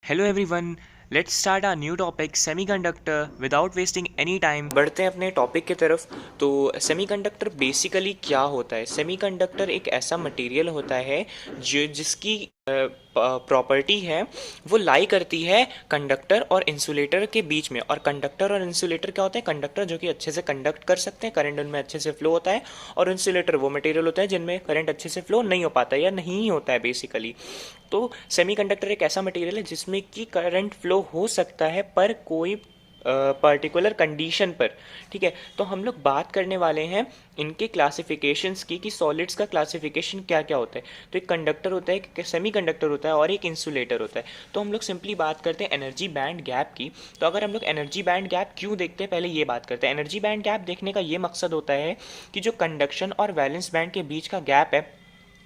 Hello everyone, let's start our new topic semiconductor without wasting any time। बढ़ते हैं अपने topic की तरफ। तो सेमीकंडक्टर बेसिकली क्या होता है? सेमीकंडक्टर एक ऐसा मटेरियल होता है जो जिसकी प्रॉपर्टी है वो लाई करती है कंडक्टर और इंसुलेटर के बीच में। और कंडक्टर और इंसुलेटर क्या होते हैं? कंडक्टर जो कि अच्छे से कंडक्ट कर सकते हैं, करंट उनमें अच्छे से फ्लो होता है, और इंसुलेटर वो मटेरियल होता है जिनमें करंट अच्छे से फ्लो नहीं हो पाता या नहीं ही होता है बेसिकली। तो सेमीकंडक्टर एक ऐसा मटेरियल है जिसमें कि करंट फ्लो हो सकता है पर कोई पर्टिकुलर कंडीशन पर। ठीक है, तो हम लोग बात करने वाले हैं इनके क्लासिफिकेशंस की कि सॉलिड्स का क्लासिफिकेशन क्या क्या होता है। तो एक कंडक्टर होता है, एक सेमीकंडक्टर होता है और एक इंसुलेटर होता है। तो हम लोग सिंपली बात करते हैं एनर्जी बैंड गैप की। तो अगर हम लोग एनर्जी बैंड गैप क्यों देखते हैं, पहले ये बात करते हैं। एनर्जी बैंड गैप देखने का ये मकसद होता है कि जो कंडक्शन और वैलेंस बैंड के बीच का गैप है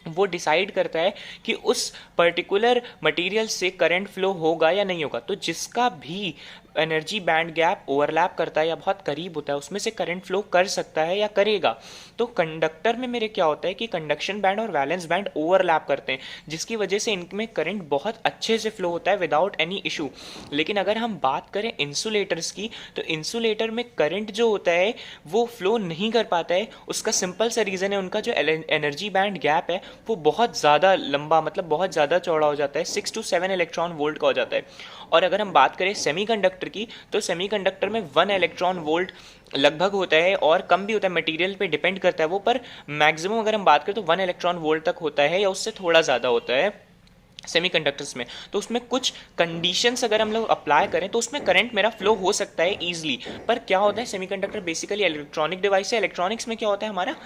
वो डिसाइड करता है कि उस पर्टिकुलर मटेरियल से करंट फ्लो होगा या नहीं होगा। तो जिसका भी एनर्जी बैंड गैप ओवरलैप करता है या बहुत करीब होता है उसमें से करंट फ्लो कर सकता है या करेगा। तो कंडक्टर में मेरे क्या होता है कि कंडक्शन बैंड और वैलेंस बैंड ओवरलैप करते हैं जिसकी वजह से इनमें करंट बहुत अच्छे से फ्लो होता है विदाउट एनी इशू। लेकिन अगर हम बात करें इंसुलेटर्स की, तो इंसुलेटर में करंट जो होता है वो फ्लो नहीं कर पाता है। उसका सिंपल सा रीज़न है, उनका जो एनर्जी बैंड गैप है वो बहुत ज़्यादा लंबा, मतलब बहुत ज़्यादा चौड़ा हो जाता है, 6 to 7 इलेक्ट्रॉन वोल्ट का हो जाता है। और अगर हम बात करें सेमीकंडक्टर की, तो सेमीकंडक्टर में 1 इलेक्ट्रॉन वोल्ट लगभग होता है, और कम भी होता है, मटेरियल पे डिपेंड करता है वो, पर मैक्सिमम अगर हम बात करें तो 1 इलेक्ट्रॉन वोल्ट तक होता है या उससे थोड़ा ज़्यादा होता है सेमीकंडक्टर्स में। तो उसमें कुछ कंडीशंस अगर हम लोग अप्लाई करें तो उसमें करंट मेरा फ्लो हो सकता है ईजिली। पर क्या होता है, सेमीकंडक्टर बेसिकली इलेक्ट्रॉनिक डिवाइस है। इलेक्ट्रॉनिक्स में क्या होता है, हमारा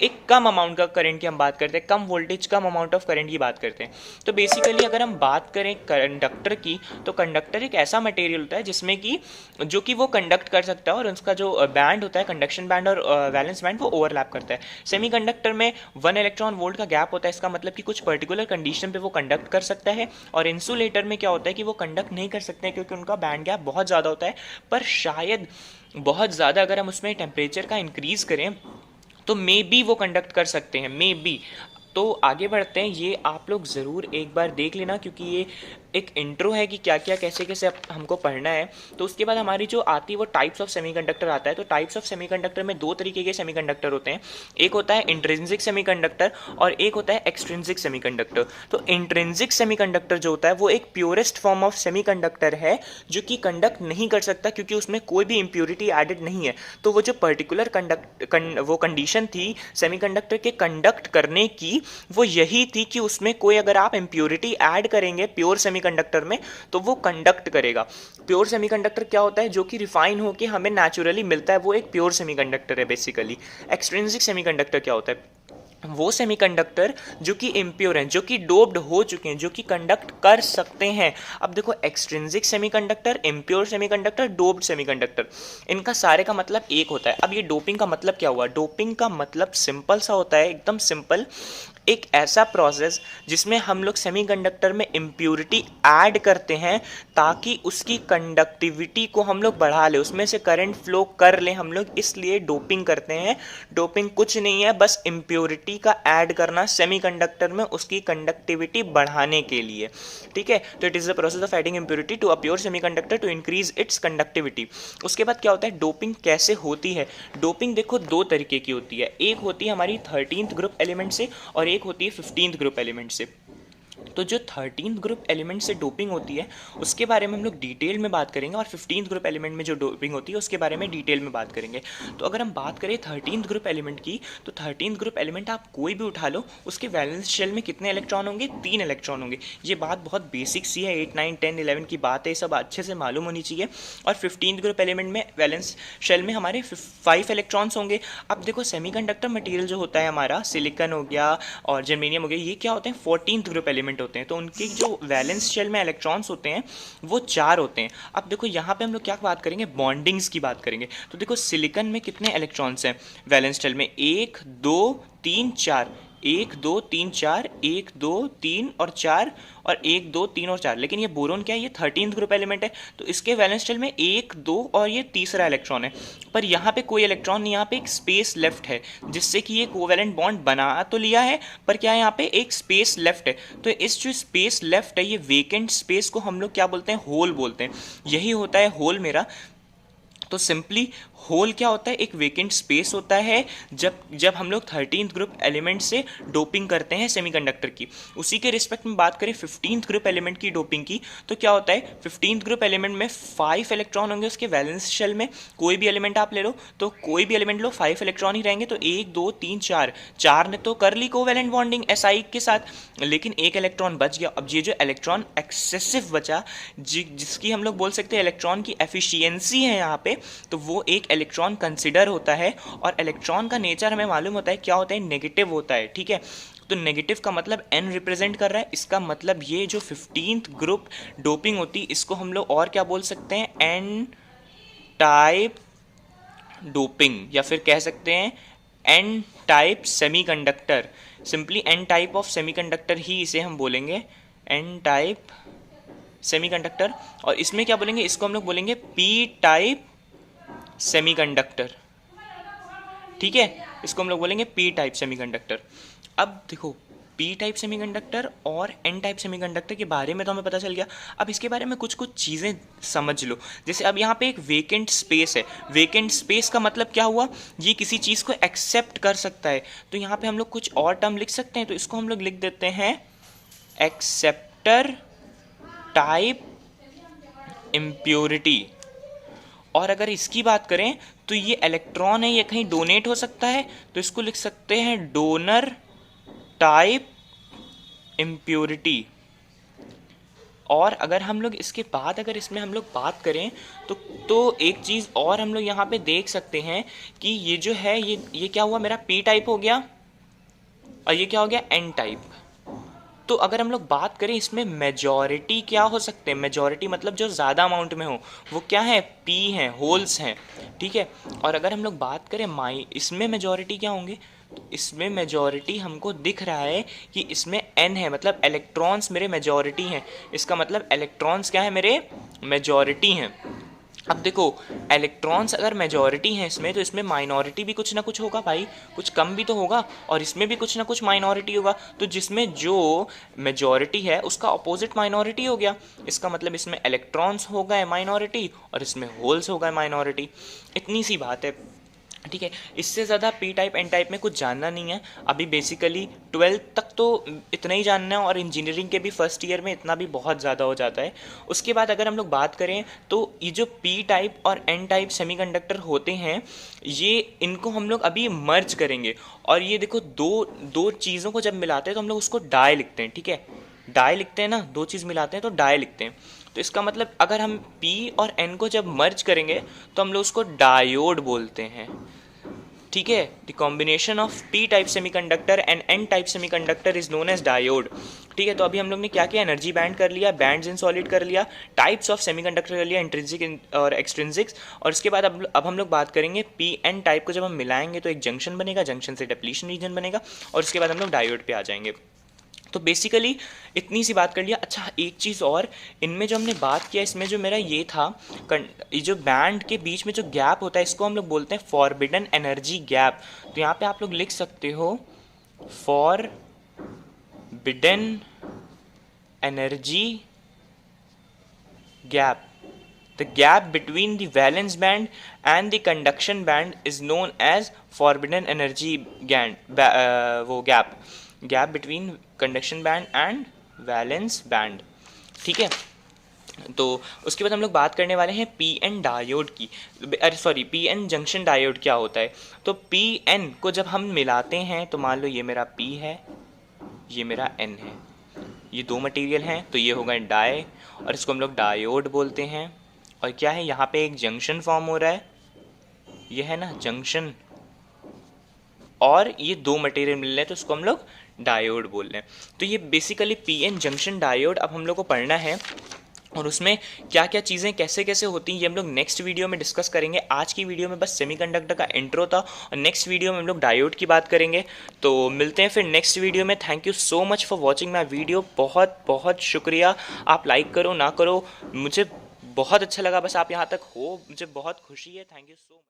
एक कम अमाउंट का करंट की हम बात करते हैं, कम वोल्टेज कम अमाउंट ऑफ करंट की बात करते हैं। तो बेसिकली अगर हम बात करें कंडक्टर की, तो कंडक्टर एक ऐसा मटेरियल होता है जिसमें कि जो कि वो कंडक्ट कर सकता है और उसका जो बैंड होता है, कंडक्शन बैंड और वैलेंस बैंड, वो ओवरलैप करता है। सेमीकंडक्टर में 1 इलेक्ट्रॉन वोल्ट का गैप होता है, इसका मतलब कि कुछ पर्टिकुलर कंडीशन पे वो कंडक्ट कर सकता है। और इंसुलेटर में क्या होता है कि वो कंडक्ट नहीं कर सकते हैं क्योंकि उनका बैंड गैप बहुत ज़्यादा होता है। पर शायद बहुत ज़्यादा अगर हम उसमें टेम्परेचर का इंक्रीज़ करें तो मे बी वो कंडक्ट कर सकते हैं, मे बी। तो आगे बढ़ते हैं, ये आप लोग ज़रूर एक बार देख लेना क्योंकि ये एक इंट्रो है कि क्या क्या कैसे कैसे हमको पढ़ना है। तो उसके बाद हमारी जो आती है वो टाइप्स ऑफ सेमीकंडक्टर आता है। तो टाइप्स ऑफ सेमीकंडक्टर में दो तरीके के सेमीकंडक्टर होते हैं, एक होता है इंट्रिंसिक सेमीकंडक्टर और एक होता है एक्सट्रिंसिक सेमीकंडक्टर। तो इंट्रिंसिक सेमीकंडक्टर जो होता है वो एक प्योरेस्ट फॉर्म ऑफ सेमीकंडक्टर है जो कि कंडक्ट नहीं कर सकता क्योंकि उसमें कोई भी इंप्योरिटी एडेड नहीं है। तो वो जो पर्टिकुलर वो कंडीशन थी सेमीकंडक्टर के कंडक्ट करने की, वो यही थी कि उसमें कोई अगर आप इंप्योरिटी ऐड करेंगे प्योर सेमीकंडक्टर में तो वो कंडक्ट करेगा। प्योर सेमीकंडक्टर क्या होता है, जो कि रिफाइन होकर हमें नेचुरली मिलता है, वो एक प्योर सेमीकंडक्टर है बेसिकली। एक्सट्रिंसिक सेमीकंडक्टर क्या होता है, वो सेमीकंडक्टर जो कि इम्प्योर हैं, जो कि डोप्ड हो चुके हैं, जो कि कंडक्ट कर सकते हैं। अब देखो, extrinsic semiconductor, impure semiconductor, doped semiconductor, इनका सारे का मतलब एक होता है। अब ये डोपिंग का मतलब क्या हुआ? डोपिंग का मतलब सिंपल सा होता है, एकदम सिंपल, एक ऐसा प्रोसेस जिसमें हम लोग सेमीकंडक्टर में इम्प्योरिटी ऐड करते हैं ताकि उसकी कंडक्टिविटी को हम लोग बढ़ा लें, उसमें से करंट फ्लो कर लें हम लोग, इसलिए डोपिंग करते हैं। डोपिंग कुछ नहीं है, बस इम्प्योरिटी का ऐड करना सेमीकंडक्टर में उसकी कंडक्टिविटी बढ़ाने के लिए। ठीक है, तो it is the process of adding impurity to a pure semiconductor to increase its conductivity. उसके बाद क्या होता है, डोपिंग कैसे होती है? डोपिंग देखो दो तरीके की होती है, एक होती है हमारी 13th ग्रुप एलिमेंट से और एक होती है 15th ग्रुप एलिमेंट से। तो जो 13th ग्रुप एलिमेंट से डोपिंग होती है उसके बारे में हम लोग डिटेल में बात करेंगे, और 15th ग्रुप एलिमेंट में जो डोपिंग होती है उसके बारे में डिटेल में बात करेंगे। तो अगर हम बात करें 13th ग्रुप एलिमेंट की, तो 13th ग्रुप एलिमेंट आप कोई भी उठा लो, उसके वैलेंस शेल में कितने इलेक्ट्रॉन होंगे? 3 इलेक्ट्रॉन होंगे। ये बात बहुत बेसिक सी है, 8 9 10 11 की बात है, सब अच्छे से मालूम होनी चाहिए। और 15th ग्रुप एलिमेंट में वैलेंस शेल में हमारे 5 इलेक्ट्रॉन्स होंगे। अब देखो, सेमीकंडक्टर मटेरियल जो होता है हमारा, सिलिकॉन हो गया और जर्मेनियम हो गया, ये क्या होते हैं? 14th ग्रुप एलिमेंट होते हैं। तो उनकी जो वैलेंस शेल में इलेक्ट्रॉन्स होते हैं वो 4 होते हैं। अब देखो, यहाँ पे हम लोग क्या बात करेंगे? बॉन्डिंग्स की बात करेंगे। तो देखो, सिलिकॉन में कितने इलेक्ट्रॉन्स हैं वैलेंस शेल में? 1 2 3 4, 1 2 3 4, 1 2 3 और 4, और 1 2 3 और 4। लेकिन ये बोरोन क्या है, ये 13th ग्रुप एलिमेंट है, तो इसके वैलेंस शेल में 1 2 और ये तीसरा इलेक्ट्रॉन है, पर यहाँ पे कोई इलेक्ट्रॉन नहीं, यहाँ पे एक स्पेस लेफ्ट है, जिससे कि ये कोवैलेंट बॉन्ड बना तो लिया है, पर क्या है यहाँ पे एक स्पेस लेफ्ट है। तो इस जो स्पेस लेफ्ट है, ये वेकेंट स्पेस को हम लोग क्या बोलते हैं, होल बोलते हैं। यही होता है होल मेरा। तो सिंपली होल क्या होता है, एक वेकेंट स्पेस होता है जब जब हम लोग 13th ग्रुप एलिमेंट से डोपिंग करते हैं सेमीकंडक्टर की। उसी के रिस्पेक्ट में बात करें 15th ग्रुप एलिमेंट की डोपिंग की, तो क्या होता है, 15th ग्रुप एलिमेंट में 5 इलेक्ट्रॉन होंगे उसके वैलेंस शेल में। कोई भी एलिमेंट आप ले लो, तो कोई भी एलिमेंट लो, 5 इलेक्ट्रॉन ही रहेंगे। तो 1 2 3 4, 4 ने तो कर ली कोवैलेंट बॉन्डिंग एसआई के साथ, लेकिन एक इलेक्ट्रॉन बच गया। अब ये जो इलेक्ट्रॉन एक्सेसिव बचा, जिसकी हम लोग बोल सकते हैं इलेक्ट्रॉन की एफिशिएंसी है यहाँ पे, तो वो एक इलेक्ट्रॉन कंसिडर होता है। और इलेक्ट्रॉन का नेचर हमें मालूम होता है क्या होता है, नेगेटिव होता है, ठीक है। तो नेगेटिव का मतलब n रिप्रेजेंट कर रहा है, इसका मतलब ये जो 15th ग्रुप डोपिंग होती है, इसको हम लोग और क्या बोल सकते हैं, n टाइप डोपिंग, या फिर कह सकते हैं n type semiconductor. Simply n type of semiconductor ही इसे हम बोलेंगे, n टाइप सेमीकंडक्टर। और इसमें क्या बोलेंगे, इसको हम लोग बोलेंगे p टाइप सेमीकंडक्टर, ठीक है। इसको हम लोग बोलेंगे पी टाइप सेमीकंडक्टर। अब देखो, पी टाइप सेमीकंडक्टर और एन टाइप सेमीकंडक्टर के बारे में तो हमें पता चल गया। अब इसके बारे में कुछ कुछ चीज़ें समझ लो। जैसे अब यहाँ पे एक वेकेंट स्पेस है, वेकेंट स्पेस का मतलब क्या हुआ, ये किसी चीज़ को एक्सेप्ट कर सकता है। तो यहाँ पे हम लोग कुछ और टर्म लिख सकते हैं, तो इसको हम लोग लिख देते हैं एक्सेप्टर टाइप इम्प्योरिटी। और अगर इसकी बात करें तो ये इलेक्ट्रॉन है, ये कहीं डोनेट हो सकता है, तो इसको लिख सकते हैं डोनर टाइप इम्प्योरिटी। और अगर हम लोग इसके बाद अगर इसमें हम लोग बात करें तो एक चीज़ और हम लोग यहाँ पे देख सकते हैं कि ये जो है, ये क्या हुआ, मेरा पी टाइप हो गया, और ये क्या हो गया, एन टाइप। तो अगर हम लोग बात करें इसमें मेजॉरिटी क्या हो सकते हैं, मेजॉरिटी मतलब जो ज़्यादा अमाउंट में हो, वो क्या है, पी हैं, होल्स हैं, ठीक है। और अगर हम लोग बात करें इसमें मेजॉरिटी क्या होंगे, तो इसमें मेजॉरिटी हमको दिख रहा है कि इसमें एन है, मतलब इलेक्ट्रॉन्स मेरे मेजॉरिटी हैं। इसका मतलब इलेक्ट्रॉन्स क्या है, मेरे मेजॉरिटी हैं। अब देखो, इलेक्ट्रॉन्स अगर मेजॉरिटी हैं इसमें, तो इसमें माइनॉरिटी भी कुछ ना कुछ होगा भाई, कुछ कम भी तो होगा, और इसमें भी कुछ ना कुछ माइनॉरिटी होगा। तो जिसमें जो मेजॉरिटी है उसका अपोजिट माइनॉरिटी हो गया। इसका मतलब इसमें इलेक्ट्रॉन्स हो गए माइनॉरिटी, और इसमें होल्स हो गए माइनॉरिटी। इतनी सी बात है, ठीक है। इससे ज़्यादा पी टाइप एन टाइप में कुछ जानना नहीं है अभी। बेसिकली 12th तक तो इतना ही जानना है, और इंजीनियरिंग के भी फर्स्ट ईयर में इतना भी बहुत ज़्यादा हो जाता है। उसके बाद अगर हम लोग बात करें तो ये जो पी टाइप और एन टाइप सेमीकंडक्टर होते हैं, ये इनको हम लोग अभी मर्ज करेंगे। और ये देखो, दो चीज़ों को जब मिलाते हैं तो हम लोग उसको डाई लिखते हैं, ठीक है। डाई लिखते हैं ना, दो चीज़ मिलाते हैं तो डाई लिखते हैं। तो इसका मतलब अगर हम P और N को जब मर्ज करेंगे तो हम लोग उसको डायोड बोलते हैं, ठीक है। The combination of P type semiconductor and N type semiconductor is known as diode, ठीक है। तो अभी हम लोग ने क्या किया, एनर्जी बैंड कर लिया, बैंड्स इन सॉलिड कर लिया, टाइप्स ऑफ सेमीकंडक्टर कर लिया, इंट्रिंसिक और एक्सट्रिंसिक्स। और इसके बाद अब हम लोग बात करेंगे PN टाइप को जब हम मिलाएंगे तो एक जंक्शन बनेगा, जंक्शन से डिप्लीशन रीजन बनेगा, और उसके बाद हम लोग डायोड पे आ जाएंगे। तो बेसिकली इतनी सी बात कर लिया। अच्छा, एक चीज़ और, इनमें जो हमने बात किया, इसमें जो मेरा ये था, ये जो बैंड के बीच में जो गैप होता है, इसको हम लोग बोलते हैं फॉरबिडन एनर्जी गैप। तो यहाँ पे आप लोग लिख सकते हो forbidden energy gap. The gap between the valence band and the conduction band is known as forbidden energy वो gap between conduction band and valence band, ठीक है। तो उसके बाद हम लोग बात करने वाले हैं PN डायोड की। अरे सॉरी, PN जंक्शन डायोड क्या होता है। तो PN को जब हम मिलाते हैं, तो मान लो ये मेरा P है, ये मेरा N है, ये दो मटेरियल हैं, तो ये होगा डाई, और इसको हम लोग डायोड बोलते हैं। और क्या है, यहाँ पे एक जंक्शन फॉर्म हो रहा है, ये है ना जंक्शन, और ये दो मटेरियल मिल रहे हैं, तो उसको हम लोग डायोड बोल रहे हैं। तो ये बेसिकली PN जंक्शन डायोड अब हम लोग को पढ़ना है। और उसमें क्या क्या चीज़ें कैसे कैसे होती हैं ये हम लोग नेक्स्ट वीडियो में डिस्कस करेंगे। आज की वीडियो में बस सेमीकंडक्टर का इंट्रो था और नेक्स्ट वीडियो में हम लोग डायोड की बात करेंगे। तो मिलते हैं फिर नेक्स्ट वीडियो में। Thank you so much for watching my video. बहुत बहुत शुक्रिया। आप लाइक करो ना करो, मुझे बहुत अच्छा लगा, बस आप यहाँ तक हो, मुझे बहुत खुशी है। Thank you so much.